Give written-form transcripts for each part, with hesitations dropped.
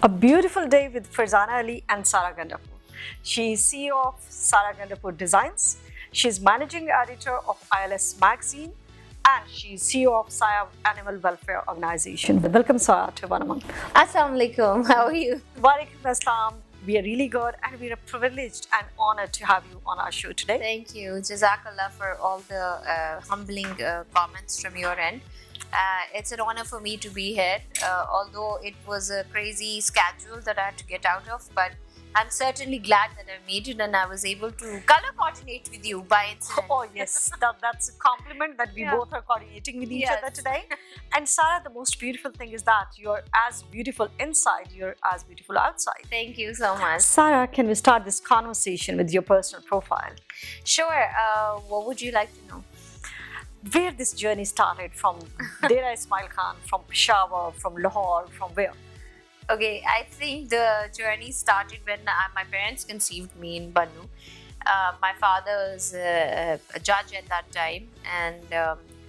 A beautiful day with Farzana Ali and Sara Gandapur. She is CEO of Sara Gandapur Designs. She is managing editor of ILS magazine and she is CEO of Saya Animal Welfare Organization. Welcome, Sara, to Vanamang. Assalamu alaikum. How are you? Walaikum Assalam. We are really good and we are privileged and honored to have you on our show today. Thank you. Jazakallah for all the humbling comments from your end. It's an honor for me to be here, although it was a crazy schedule that I had to get out of, but I'm certainly glad that I made it and I was able to color coordinate with you by incident. Oh yes, that's a compliment that we both are coordinating with each other today. And Sara, the most beautiful thing is that you're as beautiful inside, you're as beautiful outside. Thank you so much. Sara, can we start this conversation with your personal profile? Sure. What would you like to know? Where this journey started from Dera Ismail Khan, from Peshawar, from Lahore, from where? Okay, I think the journey started when my parents conceived me in Bannu. My father was a judge at that time and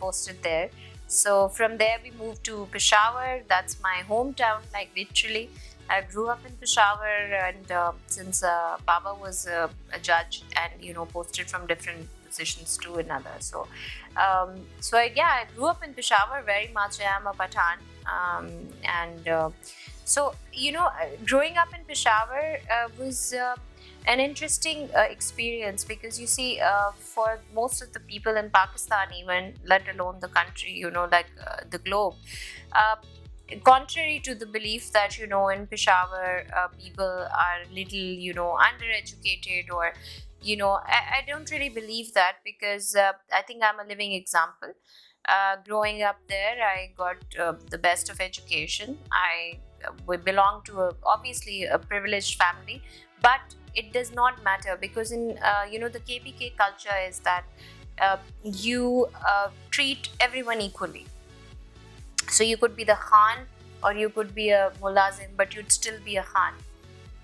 posted there. So from there we moved to Peshawar. That's my hometown, like literally. I grew up in Peshawar and since Baba was a judge and posted from different positions to another. So I grew up in Peshawar very much. I am a Pathan growing up in Peshawar was an interesting experience because you see, for most of the people in Pakistan, even let alone the country, the globe, contrary to the belief that in Peshawar people are little undereducated or I don't really believe that because I think I'm a living example. Growing up there, I got the best of education. We belong to obviously a privileged family, but it does not matter because in the KPK culture is that you treat everyone equally. So you could be the Khan or you could be a Mulazim, but you'd still be a Khan,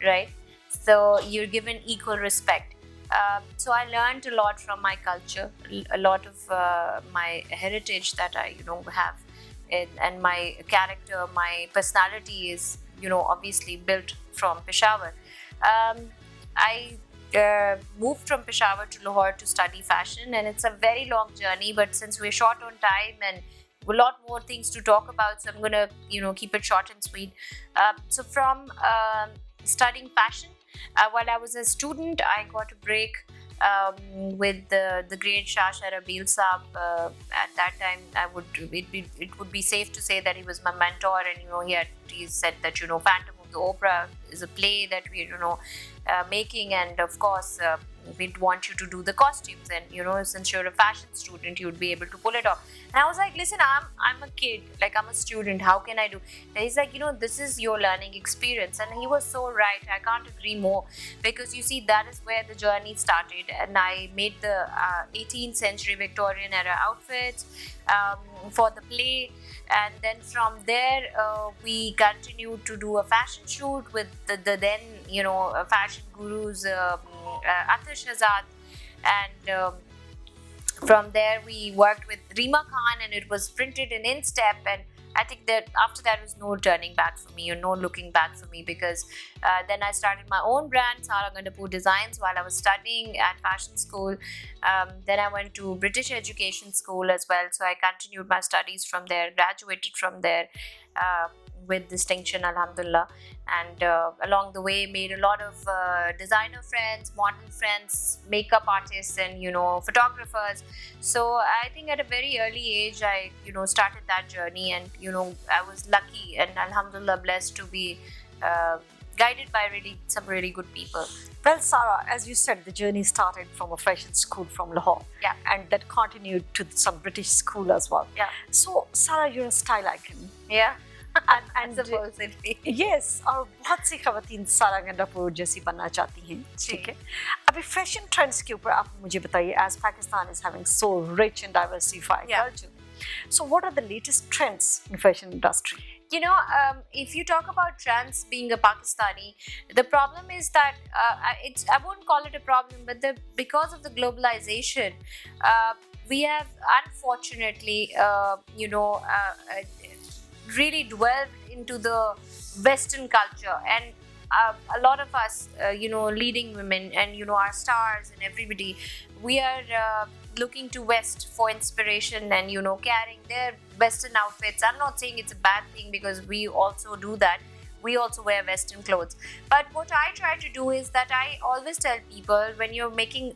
right? So you're given equal respect. So I learned a lot from my culture, a lot of my heritage that I have, and my character, my personality is obviously built from Peshawar. I moved from Peshawar to Lahore to study fashion, and it's a very long journey. But since we're short on time and a lot more things to talk about, so I'm gonna keep it short and sweet. So from studying fashion. While I was a student, I got a break with the great Shah Sharabil Saab. At that time, it would be safe to say that he was my mentor, and he said that Phantom of the Opera is a play that we're making, and of course we'd want you to do the costumes, and since you're a fashion student, you'd be able to pull it off. And I was like, listen, I'm a kid, like I'm a student, how can I do? And he's like, this is your learning experience, and he was so right. I can't agree more because you see, that is where the journey started, and I made the 18th century Victorian era outfits for the play, and then from there we continued to do a fashion shoot with the then fashion gurus Athar Shahzad, and from there we worked with Rima Khan, and it was printed in instep, and I think that after that was no turning back for me or no looking back for me because then I started my own brand, Sara Gandapur Designs, while I was studying at fashion school. Then I went to British education school as well, so I continued my studies from there, graduated from there with distinction, alhamdulillah, and along the way made a lot of designer friends, model friends, makeup artists, and photographers. So I think at a very early age I started that journey, and I was lucky and alhamdulillah blessed to be guided by some really good people. Well, Sara, as you said, the journey started from a fashion school from Lahore, and that continued to some British school as well. So Sara, you're a style icon. and supposedly yes, और बहुत सी खवातीन सारा गंडापुर जैसी बनना चाहती हैं, ठीक है? अभी फैशन ट्रेंड्स के ऊपर आप मुझे बताइए, as Pakistan is having so rich and diversified culture. So what are the latest trends in fashion industry? If you talk about trends being a Pakistani, the problem is that I wouldn't call it a problem, but because of the globalization, we have unfortunately really dwelled into the Western culture, and a lot of us, leading women and our stars and everybody, we are looking to West for inspiration and carrying their Western outfits. I'm not saying it's a bad thing because we also do that. We also wear Western clothes. But what I try to do is that I always tell people when you're making,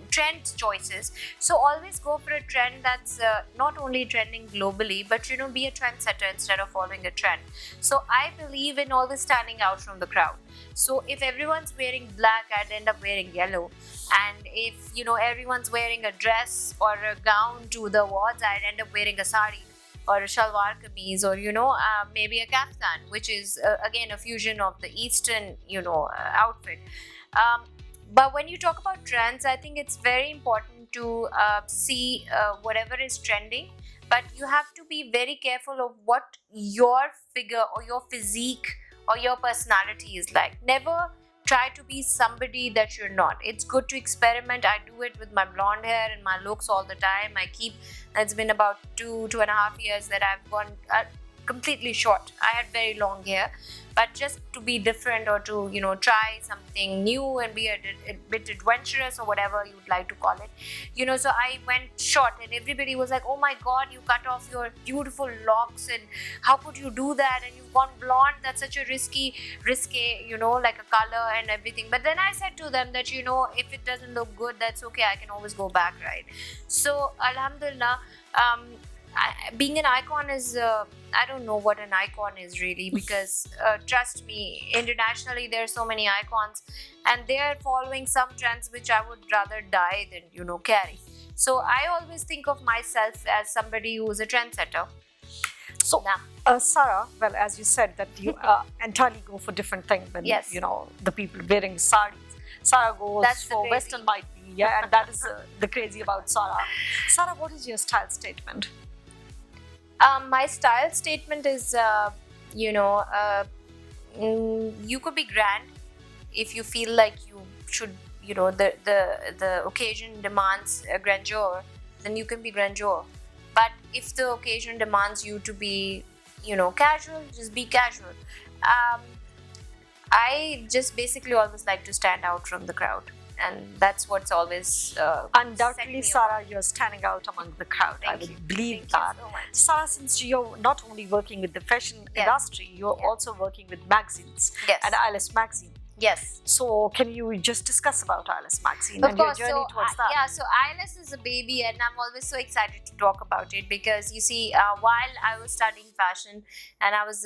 trend choices, so always go for a trend that's not only trending globally, but, be a trendsetter instead of following a trend. So I believe in always standing out from the crowd. So if everyone's wearing black, I'd end up wearing yellow. And if, everyone's wearing a dress or a gown to the awards, I'd end up wearing a sari or a shalwar kameez, or maybe a kaftan, which is again a fusion of the Eastern outfit. But when you talk about trends, I think it's very important to see whatever is trending, but you have to be very careful of what your figure or your physique or your personality is like. Never try to be somebody that you're not. It's good to experiment. I do it with my blonde hair and my looks all the time. It's been about 2.5 years that I've gone completely short. I had very long hair, but just to be different or to try something new and be a bit adventurous or whatever you would like to call it, so I went short, and everybody was like, oh my god, you cut off your beautiful locks, and how could you do that, and you've gone blonde, that's such a risque, like a color and everything. But then I said to them that if it doesn't look good, that's okay, I can always go back, right? So alhamdulillah, being an icon is I don't know what an icon is really, because trust me, internationally there are so many icons and they are following some trends which I would rather die than carry. So I always think of myself as somebody who is a trendsetter. So Sarah, well, as you said that you entirely go for different things than Yes. The people wearing saris. Sarah goes That's the for crazy. Western might be, yeah, and that is the crazy about Sarah. Sarah, what is your style statement? My style statement is, you could be grand if you feel like you should, the occasion demands a grandeur, then you can be grandeur. But if the occasion demands you to be, casual, just be casual. I just basically always like to stand out from the crowd. And that's what's always Undoubtedly, Sarah, you're standing out among the crowd. I would believe that. Thank you so much. Sarah, since you're not only working with the fashion industry, you're also working with magazines Yes. and ILS magazine. Yes. So, can you just discuss about ILS magazine Of and course. your journey towards that? Yeah, so ILS is a baby, and I'm always so excited to talk about it because you see, while I was studying fashion and I was,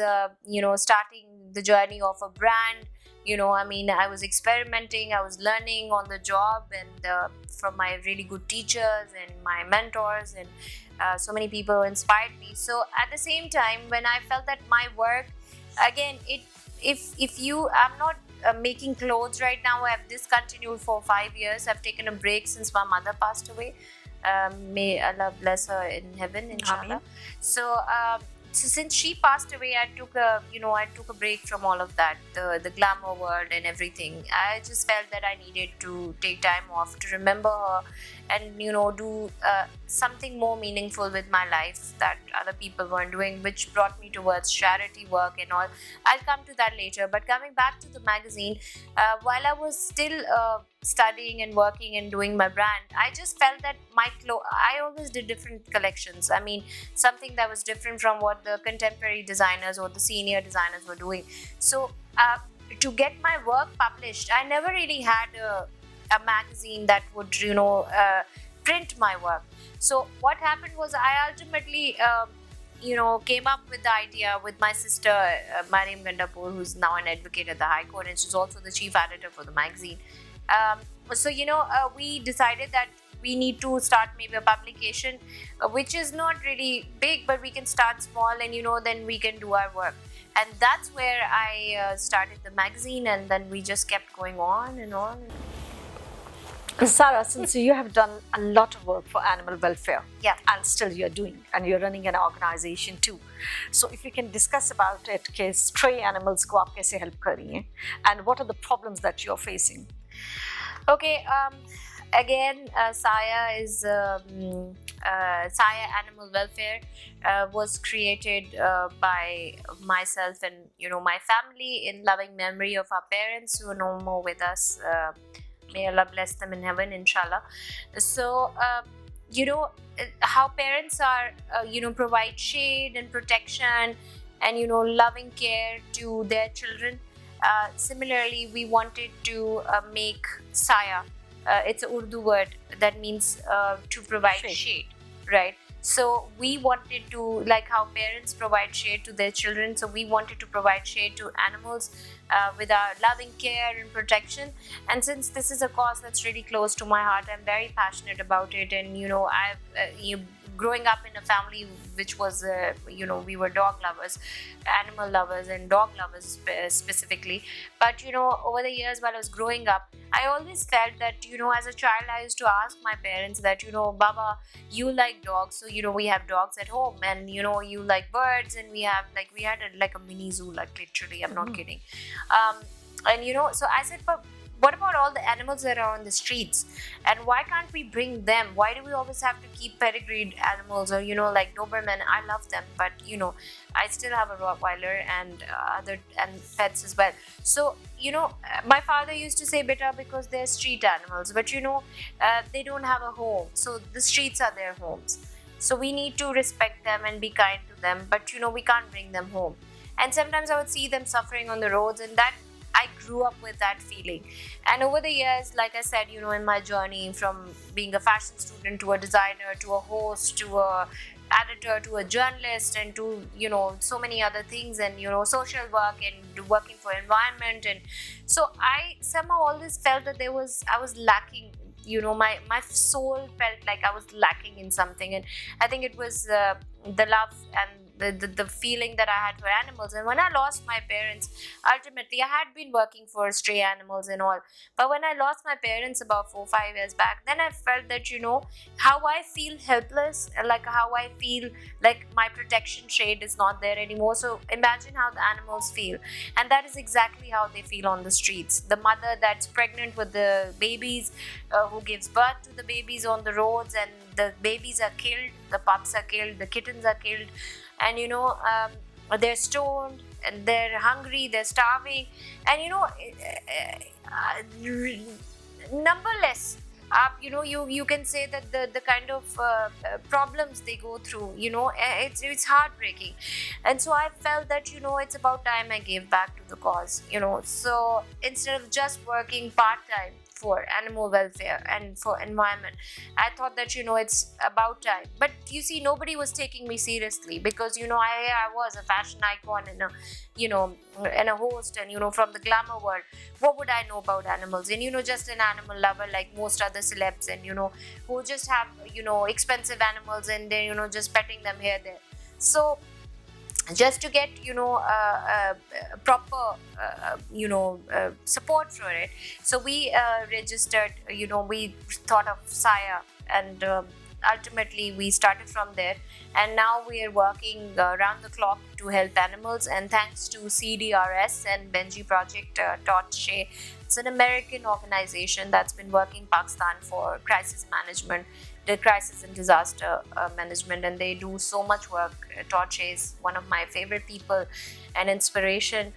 starting the journey of a brand, I was experimenting, I was learning on the job, and from my really good teachers and my mentors, and so many people inspired me. So at the same time, when I felt that my work, again, I'm not making clothes right now. I've discontinued for 5 years. I've taken a break since my mother passed away. May Allah bless her in heaven, inshallah. Ameen. So since she passed away, I took a break from all of that, the glamour world and everything. I just felt that I needed to take time off to remember her and do something more meaningful with my life that other people weren't doing, which brought me towards charity work and all. I'll come to that later. But coming back to the magazine, while I was still studying and working and doing my brand, I just felt that I always did different collections. Something that was different from what the contemporary designers or the senior designers were doing. So to get my work published, I never really had a magazine that would print my work. So what happened was I ultimately came up with the idea with my sister Mariam Gandapur, who's now an advocate at the High Court, and she's also the chief editor for the magazine. We decided that we need to start maybe a publication which is not really big, but we can start small, and then we can do our work. And that's where I started the magazine, and then we just kept going on and on. Sarah, since you have done a lot of work for animal welfare, Yeah. and still you're doing, and you're running an organization too. So if you can discuss about it, कि stray animals को आप कैसे help कर रही हैं, and what are the problems that you're facing? Okay, again, Saya Animal Welfare was created by myself and my family in loving memory of our parents who are no more with us. May Allah bless them in heaven, inshallah. So, you know, how parents are, provide shade and protection and, loving care to their children. Similarly, we wanted to make Saya. It's an Urdu word that means to provide shade, right? So we wanted to, like how parents provide shade to their children, so we wanted to provide shade to animals with our loving care and protection. And since this is a cause that's really close to my heart, I'm very passionate about it. And growing up in a family which was we were dog lovers, animal lovers, and dog lovers specifically. But over the years while I was growing up, I always felt that as a child I used to ask my parents that Baba, you like dogs, so we have dogs at home, and you like birds, and we had a mini zoo, like literally, I'm not kidding. And so I said, but what about all the animals that are on the streets, and why can't we bring them? Why do we always have to keep pedigreed animals, or like Doberman? I love them, but I still have a Rottweiler and other pets as well. So my father used to say, beta, because they're street animals, but they don't have a home, so the streets are their homes, so we need to respect them and be kind to them, but we can't bring them home. And sometimes I would see them suffering on the roads, and that I grew up with that feeling. And over the years, like I said, in my journey from being a fashion student to a designer to a host to a editor to a journalist and to so many other things, and social work and working for environment, and so I somehow always felt that I was lacking. My soul felt like I was lacking in something, and I think it was the love and the feeling that I had for animals. And when I lost my parents, ultimately I had been working for stray animals and all, but when I lost my parents about 4-5 years back, then I felt that how I feel helpless, like how I feel like my protection shade is not there anymore. So imagine how the animals feel, and that is exactly how they feel on the streets. The mother that's pregnant with the babies, who gives birth to the babies on the roads, and the babies are killed, the pups are killed, the kittens are killed, and they're stoned, and they're hungry, they're starving, and numberless. You can say that the kind of problems they go through, it's heartbreaking. And so I felt that it's about time I gave back to the cause. So instead of just working part-time for animal welfare and for environment, I thought that it's about time. But you see, nobody was taking me seriously, because I was a fashion icon and a host, and from the glamour world. What would I know about animals? And just an animal lover like most other celebs, and who just have expensive animals, and then just petting them here there. So just to get proper support for it, so we registered, we thought of Saya, and ultimately we started from there, and now we are working around the clock to help animals. And thanks to CDRS and Benji Project, Torche, it's an American organization that's been working in Pakistan for crisis management, the crisis and disaster management, and they do so much work. Torche is one of my favorite people and inspiration.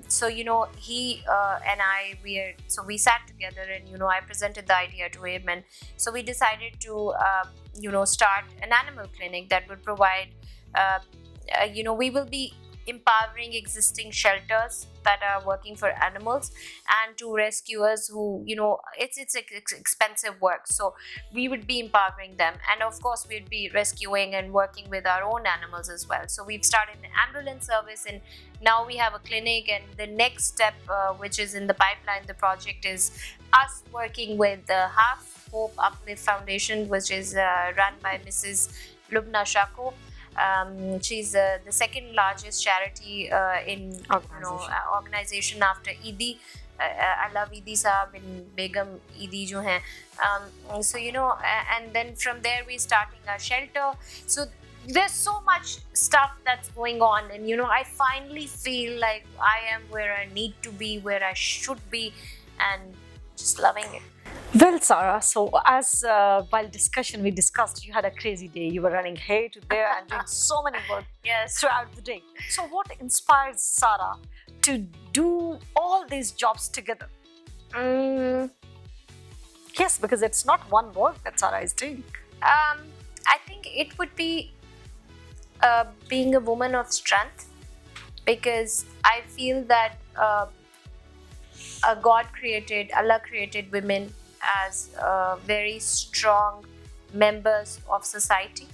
So he and I, we sat together, and I presented the idea to him, and so we decided to start an animal clinic that would provide we will be empowering existing shelters that are working for animals, and to rescuers who it's expensive work, so we would be empowering them, and of course we'd be rescuing and working with our own animals as well. So we've started an ambulance service, and now we have a clinic. And the next step, which is in the pipeline, the project is us working with the Half Hope Uplift Foundation, which is run by Mrs. Lubna Shako. She's the second largest charity in organization after Eidi. I love Eidi Saab and Begum Eidi jo hain. So and then from there we're starting our shelter. So there's so much stuff that's going on, and I finally feel like I am where I need to be, where I should be, and just loving it. Well, Sarah, so as while discussion we discussed, you had a crazy day. You were running here to there and doing so many work Yes. throughout the day. So, what inspires Sarah to do all these jobs together? Mm, Yes, because it's not one work that Sarah is doing. I think it would be being a woman of strength, because I feel that Allah created women as very strong members of society,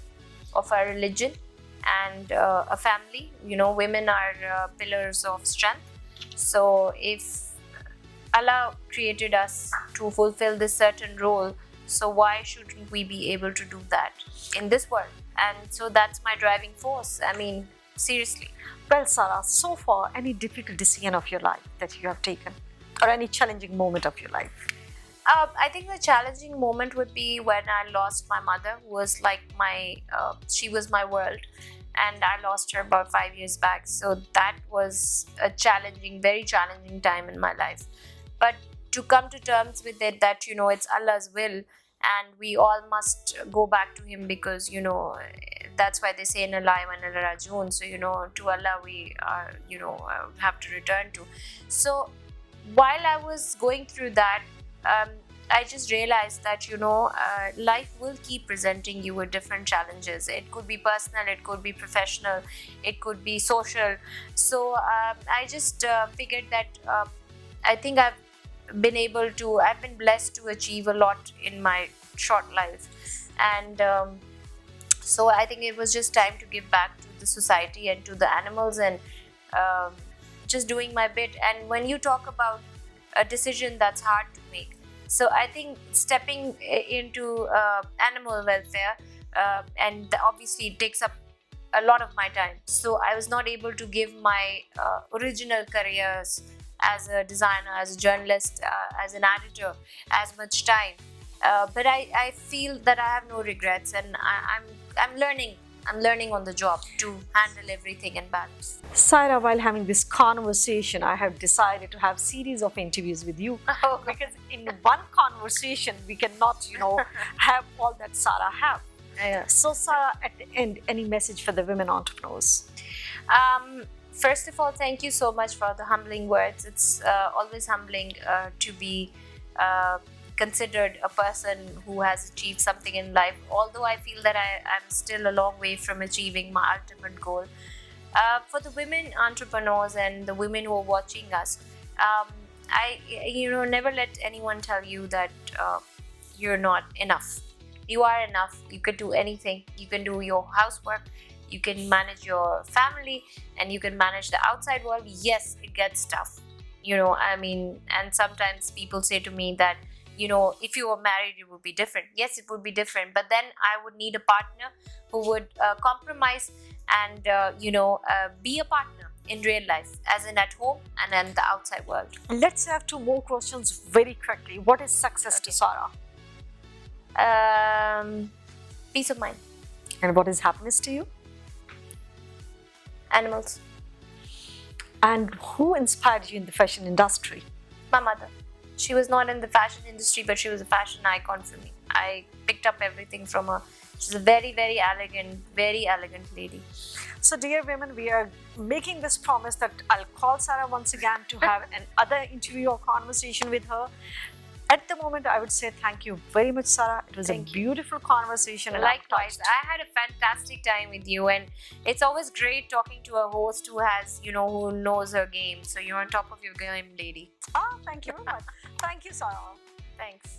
of our religion, and a family. Women are pillars of strength. So if Allah created us to fulfill this certain role, so why shouldn't we be able to do that in this world? And so that's my driving force. I mean, seriously. Well, Sarah, so far, any difficult decision of your life that you have taken, or any challenging moment of your life? I think the challenging moment would be when I lost my mother, who was like she was my world, and I lost her about 5 years back. So that was a challenging, very challenging time in my life. But to come to terms with it, that it's Allah's will, and we all must go back to Him, because that's why they say in Allah wa inna ilaihi raji'un. So to Allah we are have to return to. So while I was going through that, I just realized that life will keep presenting you with different challenges. It could be personal, it could be professional, it could be social. So I just figured that I think I've been blessed to achieve a lot in my short life, and so I think it was just time to give back to the society and to the animals, and um, just doing my bit. And when you talk about a decision that's hard to make, so I think stepping into animal welfare, and obviously it takes up a lot of my time. So I was not able to give my original careers as a designer, as a journalist, as an editor, as much time. But I feel that I have no regrets, and I'm learning. I'm learning on the job to handle everything and balance. Sarah, while having this conversation, I have decided to have series of interviews with you because in one conversation we cannot, have all that Sarah have. Yeah. So, Sarah, at the end, any message for the women entrepreneurs? First of all, thank you so much for the humbling words. It's always humbling to be considered a person who has achieved something in life, although I feel that I'm still a long way from achieving my ultimate goal. For the women entrepreneurs and the women who are watching us, I never let anyone tell you that you're not enough. You are enough. You can do anything. You can do your housework, you can manage your family, and you can manage the outside world. Yes, it gets tough, and sometimes people say to me that if you were married it would be different. Yes, it would be different, but then I would need a partner who would compromise and be a partner in real life, as in at home and in the outside world. Let's have two more questions very quickly. What is success to Sarah? Peace of mind. And what is happiness to you? Animals. And who inspired you in the fashion industry? My mother. She was not in the fashion industry, but she was a fashion icon for me. I picked up everything from her. She's a very, very elegant lady. So, dear women, we are making this promise that I'll call Sarah once again to have another interview or conversation with her. At the moment, I would say thank you very much, Sarah. It was a beautiful conversation. And likewise, I had a fantastic time with you, and it's always great talking to a host who has, who knows her game. So you're on top of your game, lady. Thank you very much. Thank you, Sarah. Thanks.